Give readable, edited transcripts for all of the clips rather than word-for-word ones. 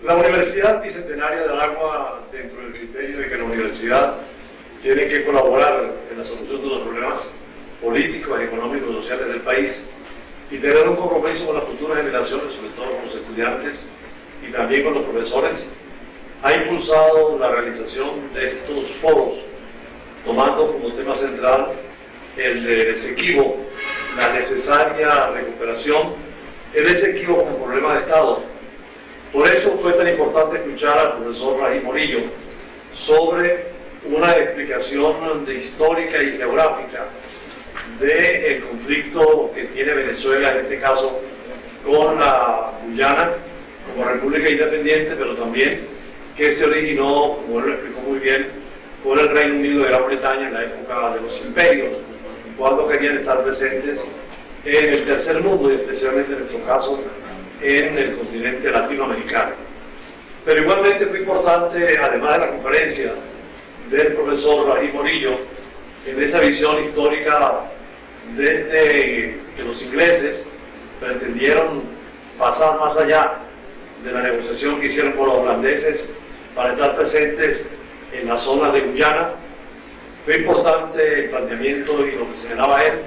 La Universidad Bicentenaria del Agua, dentro del criterio de que la universidad tiene que colaborar en la solución de los problemas políticos, económicos y sociales del país y tener un compromiso con las futuras generaciones, sobre todo con los estudiantes y también con los profesores, ha impulsado la realización de estos foros, tomando como tema central el del Esequibo, la necesaria recuperación del Esequibo como problema de Estado. Por eso fue tan importante escuchar al profesor Rahim Morillo sobre una explicación histórica y geográfica del conflicto que tiene Venezuela, en este caso con la Guyana como república independiente, pero también que se originó, como él lo explicó muy bien, con el Reino Unido de Gran Bretaña en la época de los imperios, cuando querían estar presentes en el tercer mundo y especialmente en nuestro caso en el continente latinoamericano. Pero igualmente fue importante, además de la conferencia del profesor Rahim Morillo, en esa visión histórica desde que los ingleses pretendieron pasar más allá de la negociación que hicieron con los holandeses para estar presentes en la zona de Guyana. Fue importante el planteamiento y lo que señalaba él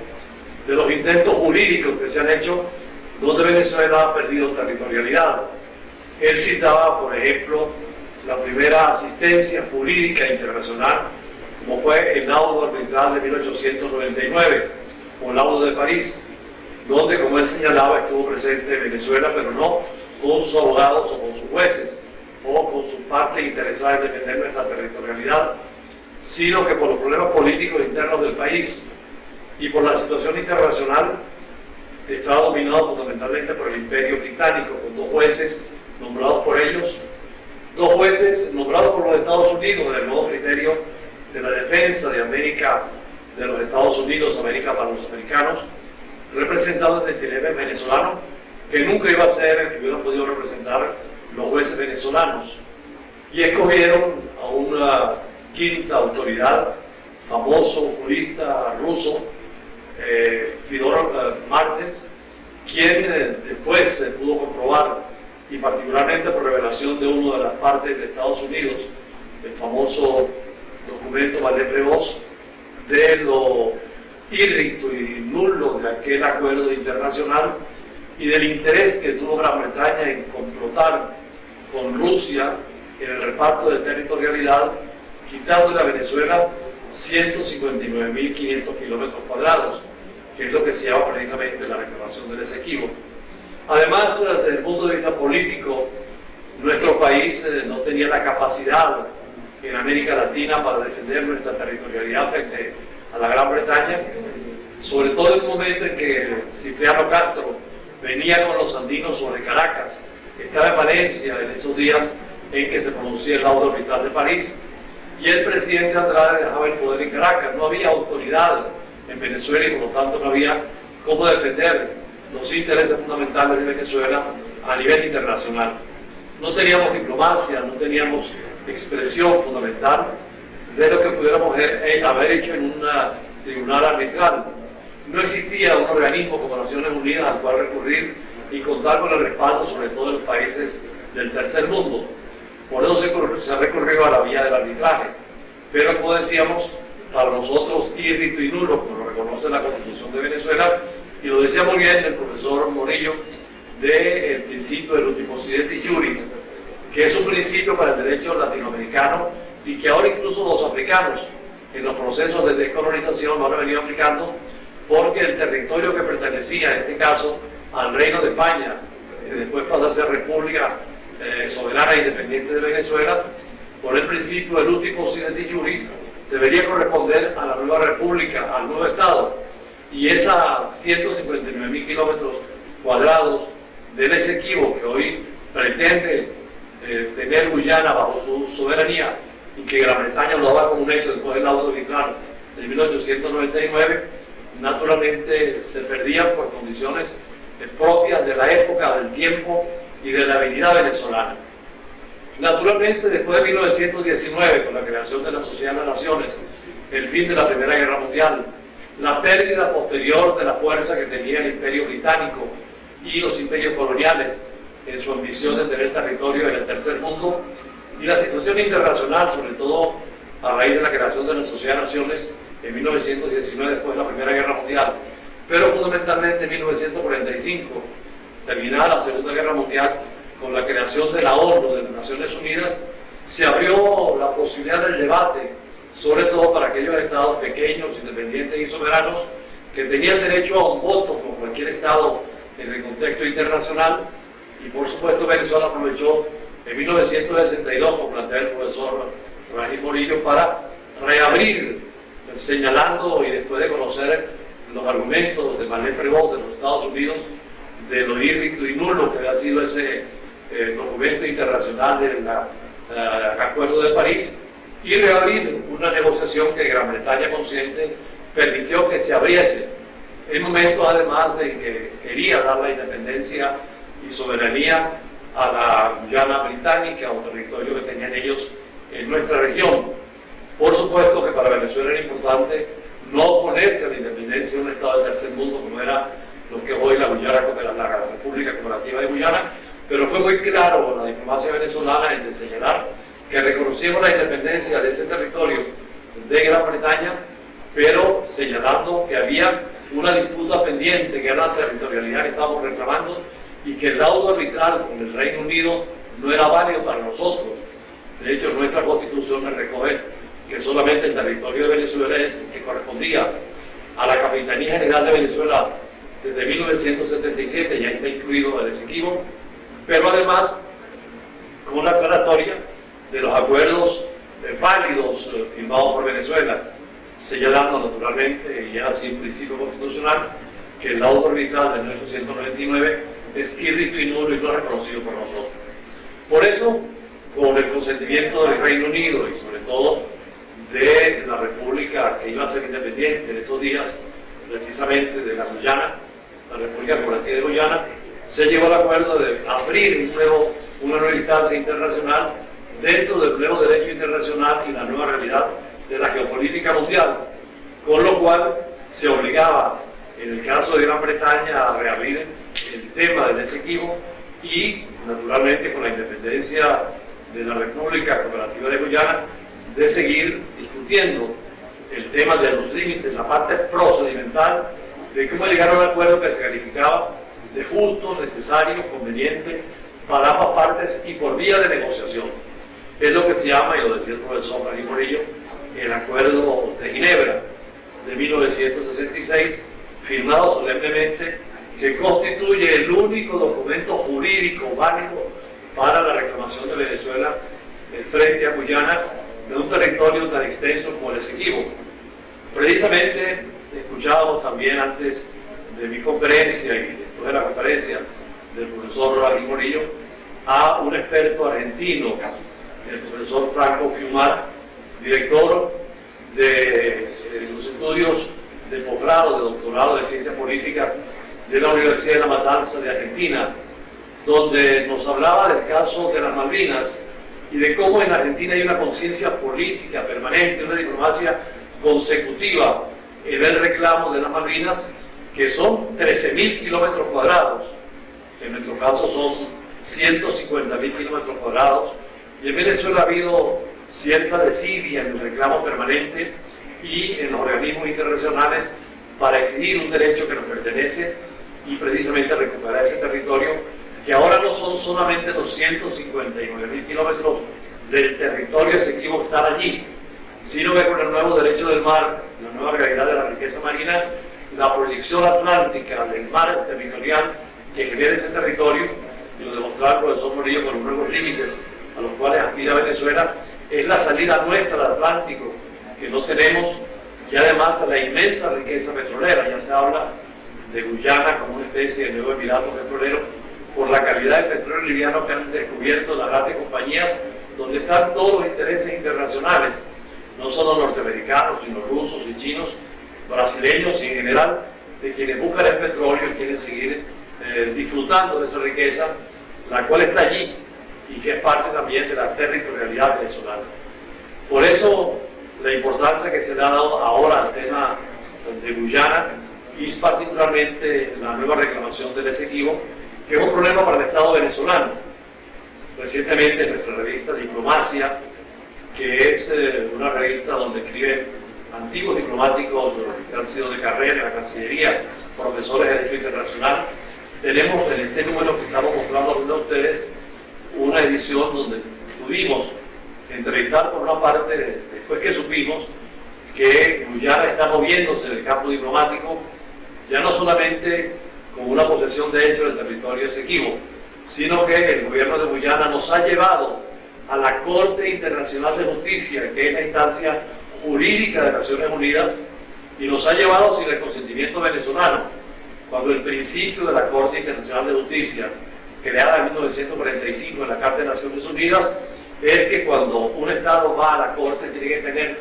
de los intentos jurídicos que se han hecho donde Venezuela ha perdido territorialidad. Él citaba, por ejemplo, la primera asistencia jurídica internacional, como fue el laudo arbitral de 1899, o el laudo de París, donde, como él señalaba, estuvo presente Venezuela, pero no con sus abogados o con sus jueces, o con su parte interesada en defender nuestra territorialidad, sino que por los problemas políticos internos del país y por la situación internacional, estaba dominado fundamentalmente por el Imperio Británico, con dos jueces nombrados por ellos, dos jueces nombrados por los Estados Unidos en el nuevo criterio de la defensa de América, de los Estados Unidos, América para los americanos, representados en el dilema venezolano, que nunca iba a ser el que hubieran podido representar los jueces venezolanos, y escogieron a una quinta autoridad, famoso jurista ruso, Fedor Martens, quien después se pudo comprobar, y particularmente por revelación de una de las partes de Estados Unidos, el famoso documento Vallée-Prévost, de lo írrito y nulo de aquel acuerdo internacional y del interés que tuvo Gran Bretaña en complotar con Rusia en el reparto de territorialidad, quitándole a Venezuela 159.500 kilómetros cuadrados, que es lo que se llama precisamente la reclamación del Esequibo. Además, desde el punto de vista político, nuestro país no tenía la capacidad en América Latina para defender nuestra territorialidad frente a la Gran Bretaña, sobre todo en el momento en que Cipriano Castro venía con los andinos sobre Caracas, estaba en Valencia en esos días en que se producía el laudo arbitral de París, y el presidente Andrade dejaba el poder en Caracas. No había autoridad en Venezuela y por lo tanto no había cómo defender los intereses fundamentales de Venezuela a nivel internacional. No teníamos diplomacia, no teníamos expresión fundamental de lo que pudiéramos haber hecho en un tribunal arbitral. No existía un organismo como Naciones Unidas al cual recurrir y contar con el respaldo, sobre todo de los países del tercer mundo. Por eso se ha recurrido a la vía del arbitraje. Pero, como decíamos, para nosotros írrito y nulo, como lo reconoce la Constitución de Venezuela, y lo decía muy bien el profesor Morillo, del principio del ultimo occidente juris, que es un principio para el derecho latinoamericano y que ahora incluso los africanos en los procesos de descolonización lo han venido aplicando, porque el territorio que pertenecía en este caso al Reino de España, que después pasa a ser República Soberana e Independiente de Venezuela, por el principio del ultimo occidente juris, debería corresponder a la nueva república, al nuevo Estado, y esas 159.000 kilómetros cuadrados del Esequibo que hoy pretende tener Guyana bajo su soberanía y que Gran Bretaña lo daba como un hecho después del laudo arbitral de 1899, naturalmente se perdían por condiciones propias de la época, del tiempo y de la habilidad venezolana. Naturalmente, después de 1919, con la creación de la Sociedad de las Naciones, el fin de la Primera Guerra Mundial, la pérdida posterior de la fuerza que tenía el Imperio Británico y los imperios coloniales en su ambición de tener territorio en el tercer mundo, y la situación internacional, sobre todo a raíz de la creación de la Sociedad de Naciones en 1919, después de la Primera Guerra Mundial, pero fundamentalmente en 1945, terminada la Segunda Guerra Mundial, con la creación de la ONU, de las Naciones Unidas, se abrió la posibilidad del debate, sobre todo para aquellos estados pequeños, independientes y soberanos, que tenían derecho a un voto, como cualquier estado en el contexto internacional, y por supuesto Venezuela aprovechó en 1962, como plantea el profesor Rají Morillo, para reabrir, señalando y después de conocer los argumentos de Marlene Prevost de los Estados Unidos, de lo írrico y nulo que había sido ese documento internacional del Acuerdo de París, y reabrir una negociación que Gran Bretaña consciente permitió que se abriese en momentos además en que quería dar la independencia y soberanía a la Guyana británica, un territorio que tenían ellos en nuestra región. Por supuesto que para Venezuela era importante no oponerse a la independencia de un estado del tercer mundo como era lo que es hoy la República Cooperativa de Guyana, pero fue muy claro la diplomacia venezolana en señalar que reconocíamos la independencia de ese territorio de Gran Bretaña, pero señalando que había una disputa pendiente, que era la territorialidad que estábamos reclamando, y que el laudo arbitral con el Reino Unido no era válido para nosotros. De hecho, nuestra Constitución recoge que solamente el territorio de Venezuela es el que correspondía a la Capitanía General de Venezuela desde 1977, ya está incluido el Esequibo, pero además con la aclaratoria de los acuerdos válidos firmados por Venezuela, señalando naturalmente, y es así un principio constitucional, que el laudo arbitral de 1999 es írrito y nulo y no reconocido por nosotros. Por eso, con el consentimiento del Reino Unido y sobre todo de la República que iba a ser independiente en esos días, precisamente de la Guyana, la República Cooperativa de Guyana, se llegó al acuerdo de abrir una nueva instancia internacional dentro del nuevo derecho internacional y la nueva realidad de la geopolítica mundial, con lo cual se obligaba, en el caso de Gran Bretaña, a reabrir el tema del Esequibo y, naturalmente, con la independencia de la República Cooperativa de Guyana, de seguir discutiendo el tema de los límites, la parte procedimental, de cómo llegar a un acuerdo que se calificaba de justo, necesario, conveniente para ambas partes y por vía de negociación. Es lo que se llama, y lo decía el profesor Rají Morillo, el Acuerdo de Ginebra de 1966, firmado solemnemente, que constituye el único documento jurídico válido para la reclamación de Venezuela frente a Guyana de un territorio tan extenso como el Esequibo. Precisamente escuchábamos también antes de mi conferencia y después de la conferencia del profesor Rají Morillo a un experto argentino, el profesor Franco Fiumara, director de los estudios de posgrado, de doctorado de Ciencias Políticas de la Universidad de La Matanza de Argentina, donde nos hablaba del caso de las Malvinas y de cómo en Argentina hay una conciencia política permanente, una diplomacia consecutiva en el reclamo de las Malvinas, que son 13.000 kilómetros cuadrados, en nuestro caso son 150.000 kilómetros cuadrados, y en Venezuela ha habido cierta desidia en el reclamo permanente y en los organismos internacionales para exigir un derecho que nos pertenece y precisamente recuperar ese territorio, que ahora no son solamente los 159.000 kilómetros del territorio Esequibo que están allí, sino que con el nuevo derecho del mar, la nueva realidad de la riqueza marina, la proyección atlántica del mar territorial que genera ese territorio, y lo demostraba el profesor Morillo con los nuevos límites a los cuales aspira Venezuela, es la salida nuestra al Atlántico, que no tenemos, y además la inmensa riqueza petrolera. Ya se habla de Guyana como una especie de nuevo emirato petrolero, por la calidad del petróleo liviano que han descubierto las grandes compañías, donde están todos los intereses internacionales, no solo norteamericanos, sino rusos y chinos, brasileños y en general, de quienes buscan el petróleo y quieren seguir disfrutando de esa riqueza, la cual está allí y que es parte también de la territorialidad venezolana. Por eso la importancia que se le ha dado ahora al tema de Guyana y particularmente la nueva reclamación del Esequibo, que es un problema para el Estado venezolano. Recientemente en nuestra revista Diplomacia, que es una revista donde escriben antiguos diplomáticos que han sido de carrera en la Cancillería, profesores de Derecho Internacional, tenemos en este número que estamos mostrando a ustedes una edición donde pudimos entrevistar por una parte, después que supimos que Guyana está moviéndose en el campo diplomático, ya no solamente con una posesión de hecho del territorio Esequibo, sino que el gobierno de Guyana nos ha llevado a la Corte Internacional de Justicia, que es la instancia jurídica de Naciones Unidas, y nos ha llevado sin el consentimiento venezolano, cuando el principio de la Corte Internacional de Justicia, creada en 1945 en la Carta de Naciones Unidas, es que cuando un Estado va a la Corte tiene que tener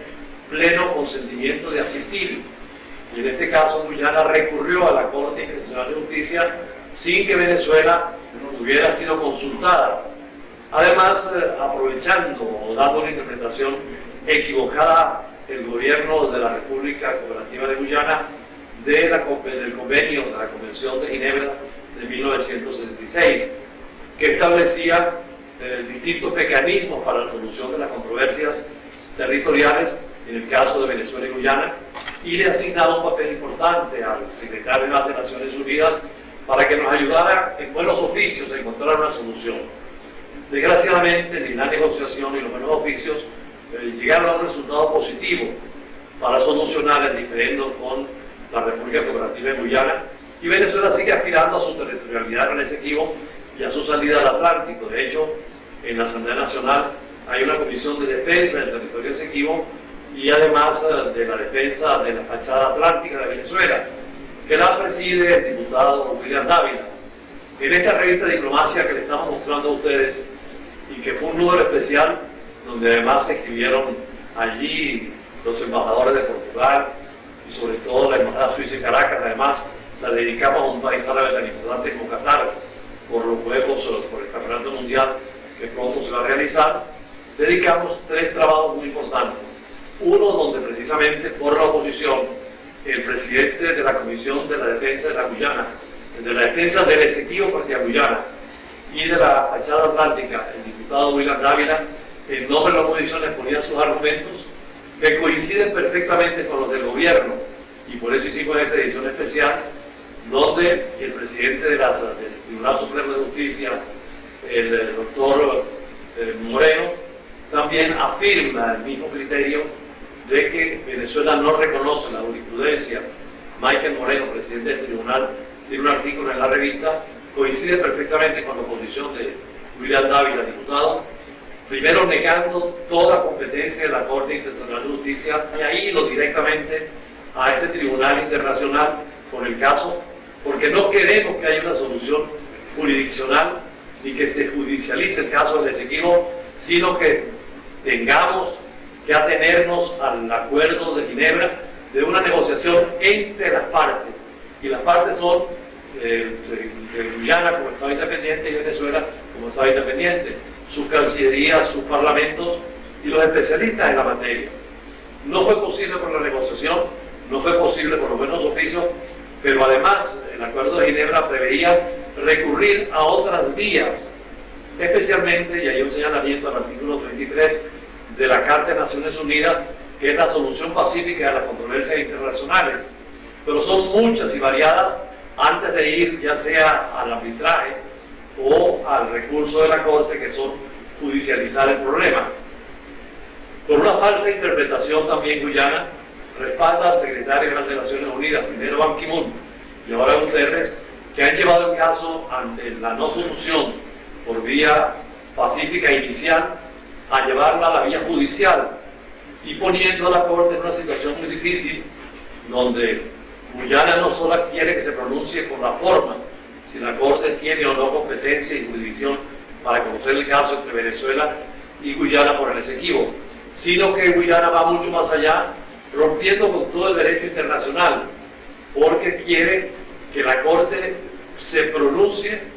pleno consentimiento de asistir. Y en este caso Guyana recurrió a la Corte Internacional de Justicia sin que Venezuela hubiera sido consultada. Además, aprovechando o dando una interpretación equivocada el gobierno de la República Cooperativa de Guyana del convenio de la Convención de Ginebra de 1966, que establecía distintos mecanismos para la solución de las controversias territoriales en el caso de Venezuela y Guyana, y le asignaba un papel importante al secretario general de Naciones Unidas para que nos ayudara en buenos oficios a encontrar una solución. Desgraciadamente, ni la negociación ni los buenos oficios llegaron a un resultado positivo para solucionar el diferendo con la República Cooperativa de Guyana, y Venezuela sigue aspirando a su territorialidad en el Esequibo y a su salida al Atlántico. De hecho, en la Asamblea Nacional hay una comisión de defensa del territorio Esequibo y además de la defensa de la fachada atlántica de Venezuela, que la preside el diputado William Dávila. En esta revista de Diplomacia que le estamos mostrando a ustedes, y que fue un número especial, donde además se escribieron allí los embajadores de Portugal y sobre todo la embajada suiza en Caracas. Además la dedicamos a un país árabe tan importante como Qatar, por los Juegos, por el Campeonato Mundial que pronto se va a realizar. Dedicamos 3 trabajos muy importantes. Uno donde precisamente por la oposición, el presidente de la Comisión de la Defensa de la Guyana, de la defensa del Esequibo frente a Guyana y de la fachada atlántica, el diputado William Dávila, en nombre de la oposición exponía sus argumentos que coinciden perfectamente con los del gobierno, y por eso hicimos esa edición especial donde el presidente del Tribunal Supremo de Justicia, el doctor Moreno, también afirma el mismo criterio de que Venezuela no reconoce la jurisprudencia. Michael Moreno, presidente del tribunal, tiene un artículo en la revista, coincide perfectamente con la posición de William Dávila, diputado, primero negando toda competencia de la Corte Internacional de Justicia y ha ido directamente a este tribunal internacional con el caso, porque no queremos que haya una solución jurisdiccional ni que se judicialice el caso del Esequibo, sino que tengamos que atenernos al acuerdo de Ginebra de una negociación entre las partes, y las partes son Guyana como Estado independiente y Venezuela como Estado independiente, sus cancillerías, sus parlamentos y los especialistas en la materia. No fue posible por la negociación, no fue posible por los buenos oficios, pero además el acuerdo de Ginebra preveía recurrir a otras vías, especialmente, y hay un señalamiento al artículo 33 de la Carta de Naciones Unidas, que es la solución pacífica de las controversias internacionales, pero son muchas y variadas antes de ir ya sea al arbitraje o al recurso de la Corte, que son judicializar el problema. Por una falsa interpretación también Guyana respalda al secretario general de Naciones Unidas, primero Ban Ki-moon y ahora Guterres, que han llevado el caso ante la no solución por vía pacífica inicial a llevarla a la vía judicial, y poniendo a la Corte en una situación muy difícil, donde Guyana no solo quiere que se pronuncie por la forma, si la Corte tiene o no competencia y jurisdicción para conocer el caso entre Venezuela y Guyana por el Esequibo, sino que Guyana va mucho más allá, rompiendo con todo el derecho internacional, porque quiere que la Corte se pronuncie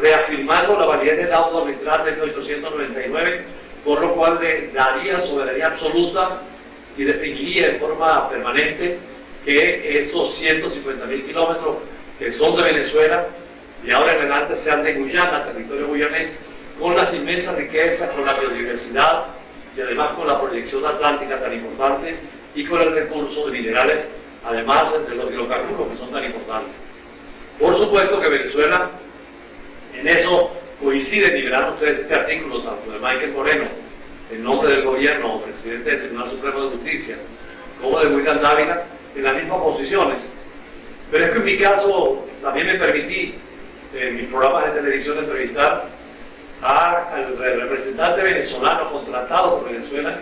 reafirmando la validez del laudo arbitral de 1899, por lo cual le daría soberanía absoluta y definiría en forma permanente que esos 150.000 kilómetros que son de Venezuela de ahora en adelante sean de Guyana, territorio guyanés, con las inmensas riquezas, con la biodiversidad y además con la proyección atlántica tan importante y con el recurso de minerales, además de los hidrocarburos que son tan importantes. Por supuesto que Venezuela, en eso coinciden, y verán ustedes este artículo tanto de Michael Moreno, en nombre del gobierno o presidente del Tribunal Supremo de Justicia, como de William Dávila, en las mismas posiciones. Pero es que en mi caso también me permití en mis programas de televisión entrevistar al representante venezolano contratado por Venezuela,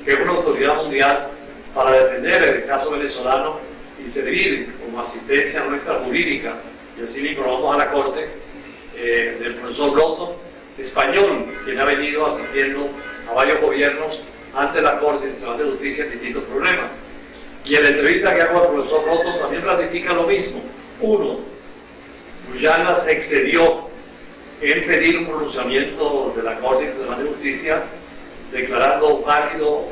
que es una autoridad mundial, para defender el caso venezolano y servir como asistencia nuestra jurídica, y así le informamos a la Corte, del profesor Broughton, español, quien ha venido asistiendo a varios gobiernos ante la Corte Internacional de Justicia en distintos problemas. Y en la entrevista que hago al profesor Broughton también ratifica lo mismo. Uno, Guyana se excedió en pedir un pronunciamiento de la Corte Internacional de Justicia declarando válido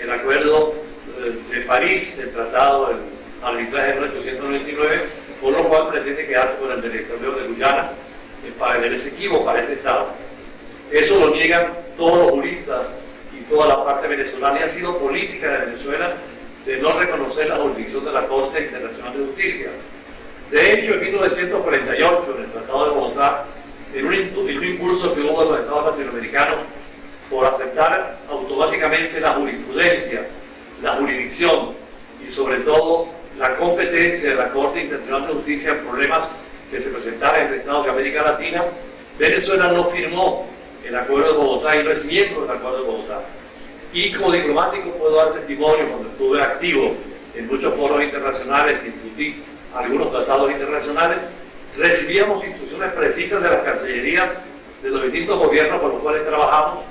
el acuerdo de París, el tratado, el arbitraje de 1899, por lo cual pretende quedarse con el territorio de Guyana del Esequibo para ese Estado. Eso lo niegan todos los juristas y toda la parte venezolana, y ha sido política de Venezuela de no reconocer la jurisdicción de la Corte Internacional de Justicia. De hecho, en 1948, en el Tratado de Bogotá, en un impulso que hubo en los Estados latinoamericanos por aceptar automáticamente la jurisprudencia, la jurisdicción y sobre todo la competencia de la Corte Internacional de Justicia en problemas que se presentaran entre Estados de América Latina, Venezuela no firmó el Acuerdo de Bogotá y no es miembro del Acuerdo de Bogotá. Y como diplomático puedo dar testimonio, cuando estuve activo en muchos foros internacionales, discutí algunos tratados internacionales, recibíamos instrucciones precisas de las cancillerías de los distintos gobiernos con los cuales trabajamos,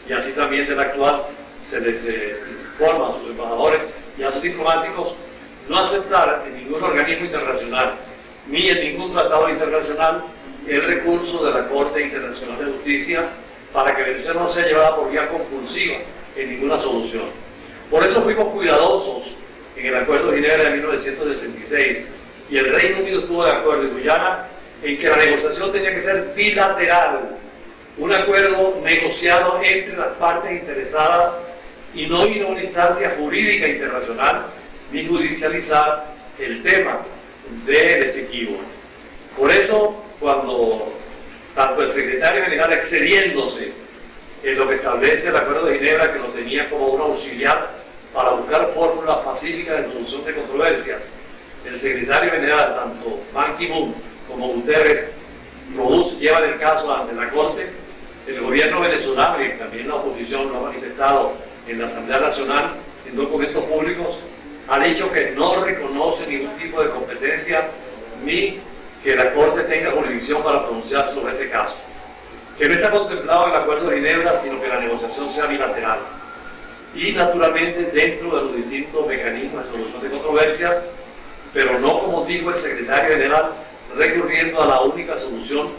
y así también del actual se les informa a sus embajadores y a sus diplomáticos no aceptar en ningún organismo internacional ni en ningún tratado internacional el recurso de la Corte Internacional de Justicia para que Venezuela no sea llevada por vía compulsiva en ninguna solución. Por eso fuimos cuidadosos en el Acuerdo de Ginebra de 1966, y el Reino Unido estuvo de acuerdo en Guyana en que la negociación tenía que ser bilateral, un acuerdo negociado entre las partes interesadas y no ir a una instancia jurídica internacional ni judicializar el tema del Esequibo. Por eso, cuando tanto el secretario general, excediéndose en lo que establece el Acuerdo de Ginebra, que lo tenía como un auxiliar para buscar fórmulas pacíficas de solución de controversias, el secretario general, tanto Ban Ki-moon como Guterres, llevan el caso ante la Corte. El gobierno venezolano, y también la oposición lo ha manifestado en la Asamblea Nacional, en documentos públicos, ha dicho que no reconoce ningún tipo de competencia ni que la Corte tenga jurisdicción para pronunciar sobre este caso. Que no está contemplado en el Acuerdo de Ginebra, sino que la negociación sea bilateral. Y naturalmente dentro de los distintos mecanismos de solución de controversias, pero no, como dijo el secretario general, recurriendo a la única solución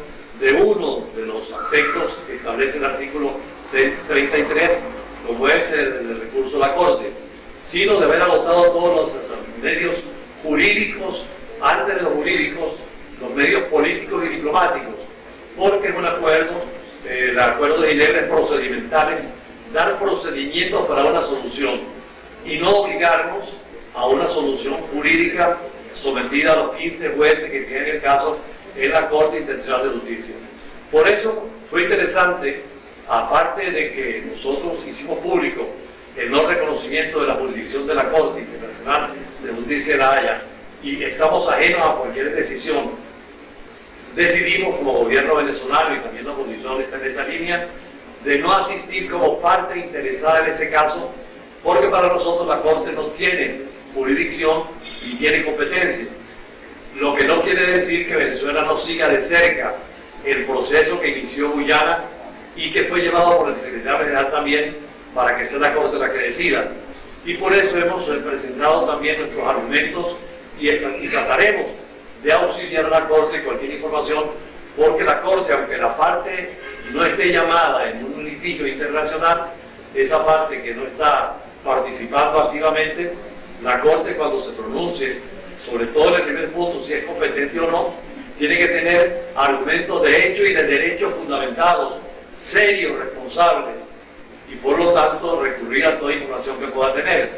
de uno de los aspectos que establece el artículo 33, como es el recurso a la Corte, sino de haber agotado todos los medios jurídicos, antes de los jurídicos, los medios políticos y diplomáticos, porque es un acuerdo, el Acuerdo de Ginebra es procedimental, es dar procedimientos para una solución y no obligarnos a una solución jurídica sometida a los 15 jueces que tienen el caso en la Corte Internacional de Justicia. Por eso fue interesante, aparte de que nosotros hicimos público el no reconocimiento de la jurisdicción de la Corte Internacional de Justicia de La Haya y estamos ajenos a cualquier decisión, decidimos como gobierno venezolano, y también la oposición está en esa línea, de no asistir como parte interesada en este caso, porque para nosotros la Corte no tiene jurisdicción y tiene competencia. Lo que no quiere decir que Venezuela no siga de cerca el proceso que inició Guyana y que fue llevado por el secretario general también para que sea la Corte la que decida. Y por eso hemos presentado también nuestros argumentos y trataremos de auxiliar a la Corte en cualquier información, porque la Corte, aunque la parte no esté llamada en un litigio internacional, esa parte que no está participando activamente, la Corte, cuando se pronuncie, sobre todo en el primer punto, si es competente o no, tiene que tener argumentos de hecho y de derecho fundamentados, serios, responsables, y por lo tanto recurrir a toda información que pueda tener.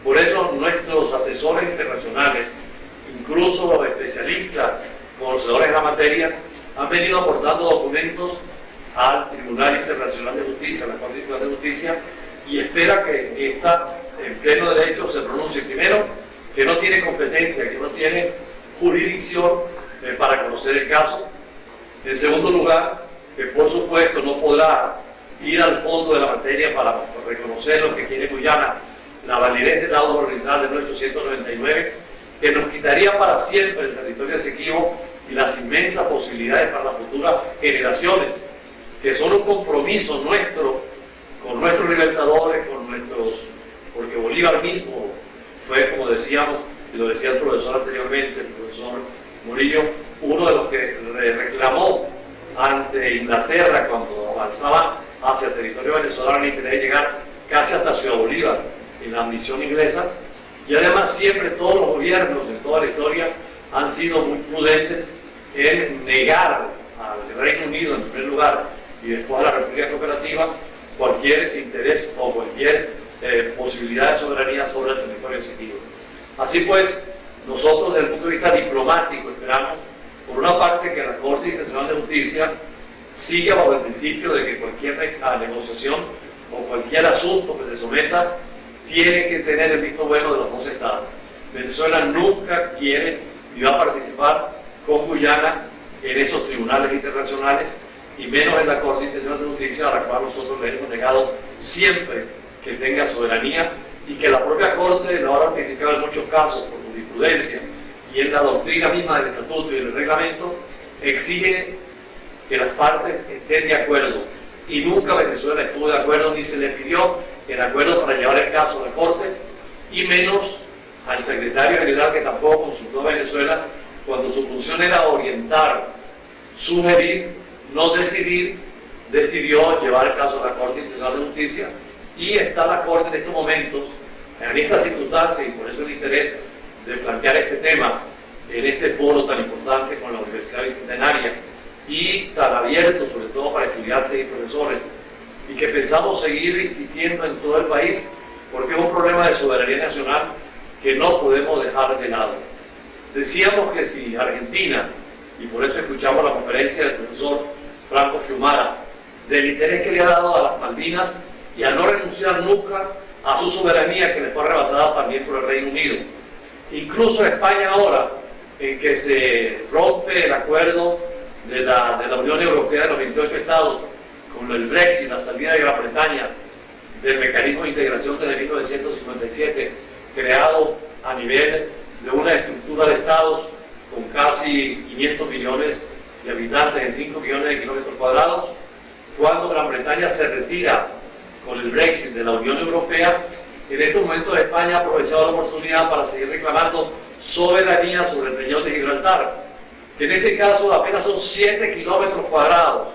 Por eso nuestros asesores internacionales, incluso los especialistas, conocedores de la materia, han venido aportando documentos al Tribunal Internacional de Justicia, a la Corte Internacional de Justicia, y espera que esta, en pleno derecho, se pronuncie. Primero, que no tiene competencia, que no tiene jurisdicción para conocer el caso. En segundo lugar, que por supuesto no podrá ir al fondo de la materia para reconocer lo que quiere Guyana, la validez del laudo arbitral de 1899, que nos quitaría para siempre el territorio Esequibo y las inmensas posibilidades para las futuras generaciones, que son un compromiso nuestro con nuestros libertadores, con nuestros, porque Bolívar mismo fue, como decíamos, y lo decía el profesor anteriormente, el profesor Murillo, uno de los que reclamó ante Inglaterra cuando avanzaba hacia el territorio venezolano y quería llegar casi hasta Ciudad Bolívar en la misión inglesa. Y además siempre todos los gobiernos en toda la historia han sido muy prudentes en negar al Reino Unido en primer lugar y después a la República Cooperativa cualquier interés o cualquier posibilidad de soberanía sobre el territorio Esequibo. Así pues, nosotros desde el punto de vista diplomático esperamos, por una parte, que la Corte Internacional de Justicia siga bajo el principio de que cualquier negociación o cualquier asunto que se someta tiene que tener el visto bueno de los dos estados. Venezuela nunca quiere ni va a participar con Guyana en esos tribunales internacionales y menos en la Corte Internacional de Justicia, a la cual nosotros le hemos negado siempre que tenga soberanía y que la propia Corte lo ha ratificado en muchos casos por jurisprudencia y en la doctrina misma del Estatuto y del Reglamento, exige que las partes estén de acuerdo y nunca Venezuela estuvo de acuerdo ni se le pidió el acuerdo para llevar el caso a la Corte y menos al secretario general, que tampoco consultó a Venezuela cuando su función era orientar, sugerir, no decidir. Decidió llevar el caso a la Corte Internacional de Justicia y está la Corte en estos momentos, en estas circunstancias, y por eso el interés de plantear este tema en este foro tan importante con la Universidad Bicentenaria y tan abierto sobre todo para estudiantes y profesores, y que pensamos seguir insistiendo en todo el país porque es un problema de soberanía nacional que no podemos dejar de lado. Decíamos que si Argentina, y por eso escuchamos la conferencia del profesor Franco Fiumara, del interés que le ha dado a las Malvinas y a no renunciar nunca a su soberanía que le fue arrebatada también por el Reino Unido. Incluso España ahora, en que se rompe el acuerdo de la Unión Europea de los 28 estados con el Brexit, la salida de Gran Bretaña del mecanismo de integración desde 1957, creado a nivel de una estructura de estados con casi 500 millones de habitantes en 5 millones de kilómetros cuadrados. Cuando Gran Bretaña se retira con el Brexit de la Unión Europea, en estos momentos España ha aprovechado la oportunidad para seguir reclamando soberanía sobre el Peñón de Gibraltar, que en este caso apenas son 7 kilómetros cuadrados,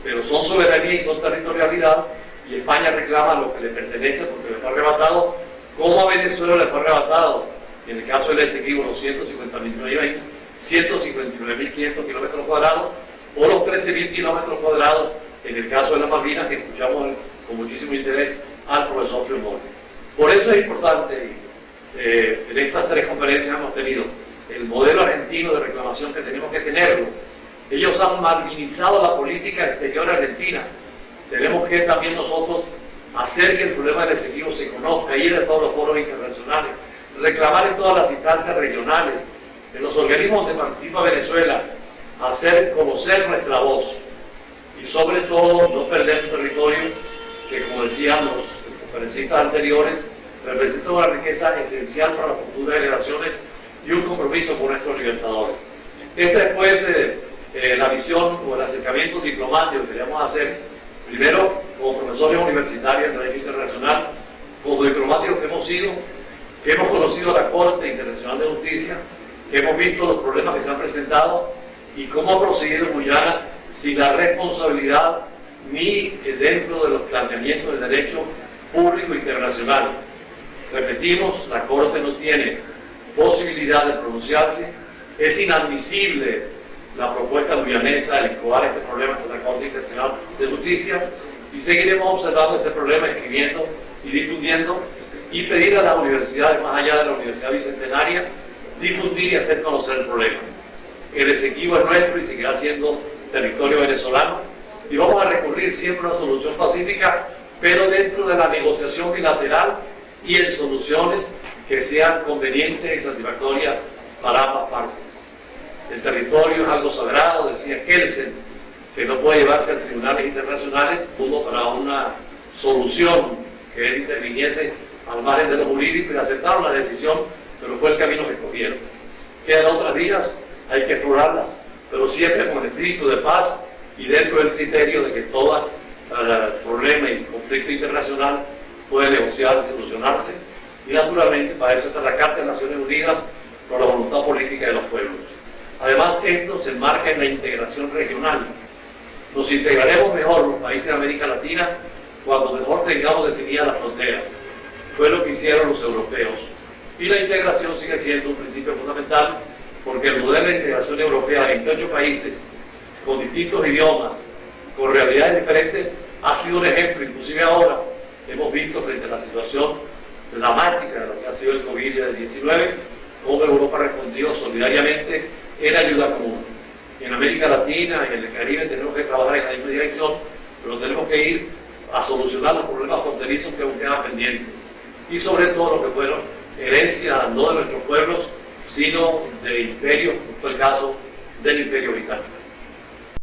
pero son soberanía y son territorialidad, y España reclama lo que le pertenece porque le fue arrebatado, como a Venezuela le fue arrebatado, en el caso del Esequibo, los 159.500 kilómetros cuadrados, o los 13.000 kilómetros cuadrados en el caso de las Malvinas, que escuchamos con muchísimo interés al profesor Fiumara. Por eso es importante, en estas 3 conferencias hemos tenido el modelo argentino de reclamación que tenemos que tenerlo. Ellos han malvinizado la política exterior argentina. Tenemos que también nosotros hacer que el problema del Esequibo se conozca, ir a todos los foros internacionales, reclamar en todas las instancias regionales, en los organismos donde participa Venezuela, hacer conocer nuestra voz y sobre todo no perder un territorio que, como decían los conferencistas anteriores, representa una riqueza esencial para las futuras generaciones y un compromiso con nuestros libertadores. Esta es pues la visión o el acercamiento diplomático que queríamos hacer, primero como profesores universitarios en Derecho Internacional, como diplomáticos que hemos sido, que hemos conocido la Corte Internacional de Justicia, que hemos visto los problemas que se han presentado y cómo ha procedido Guyana sin la responsabilidad ni dentro de los planteamientos del derecho público internacional. Repetimos, la Corte no tiene posibilidad de pronunciarse, es inadmisible la propuesta guyanesa de incoar este problema con la Corte Internacional de Justicia, y seguiremos observando este problema, escribiendo y difundiendo, y pedir a las universidades, más allá de la Universidad Bicentenaria, difundir y hacer conocer el problema. El Esequibo es nuestro y seguirá siendo territorio venezolano, y vamos a recurrir siempre a una solución pacífica, pero dentro de la negociación bilateral y en soluciones que sean convenientes y satisfactorias para ambas partes. El territorio es algo sagrado, decía Kelsen, que no puede llevarse a tribunales internacionales, pudo para una solución que él interviniese al margen de lo jurídico, y aceptaron la decisión, pero fue el camino que escogieron. Quedan otras vías, hay que explorarlas, pero siempre con el espíritu de paz y dentro del criterio de que todo problema y conflicto internacional puede negociarse y solucionarse, y naturalmente para eso está la Carta de Naciones Unidas por la voluntad política de los pueblos. Además, esto se enmarca en la integración regional. Nos integraremos mejor los países de América Latina cuando mejor tengamos definidas las fronteras. Fue lo que hicieron los europeos. Y la integración sigue siendo un principio fundamental, porque el modelo de integración europea de 28 países, con distintos idiomas, con realidades diferentes, ha sido un ejemplo. Inclusive ahora hemos visto, frente a la situación dramática de lo que ha sido el COVID-19, cómo Europa ha respondido solidariamente en ayuda común. En América Latina y en el Caribe tenemos que trabajar en la misma dirección, pero tenemos que ir a solucionar los problemas fronterizos que aún quedan pendientes. Y sobre todo lo que fueron herencia no de nuestros pueblos, sino de imperios, como fue el caso del Imperio Británico.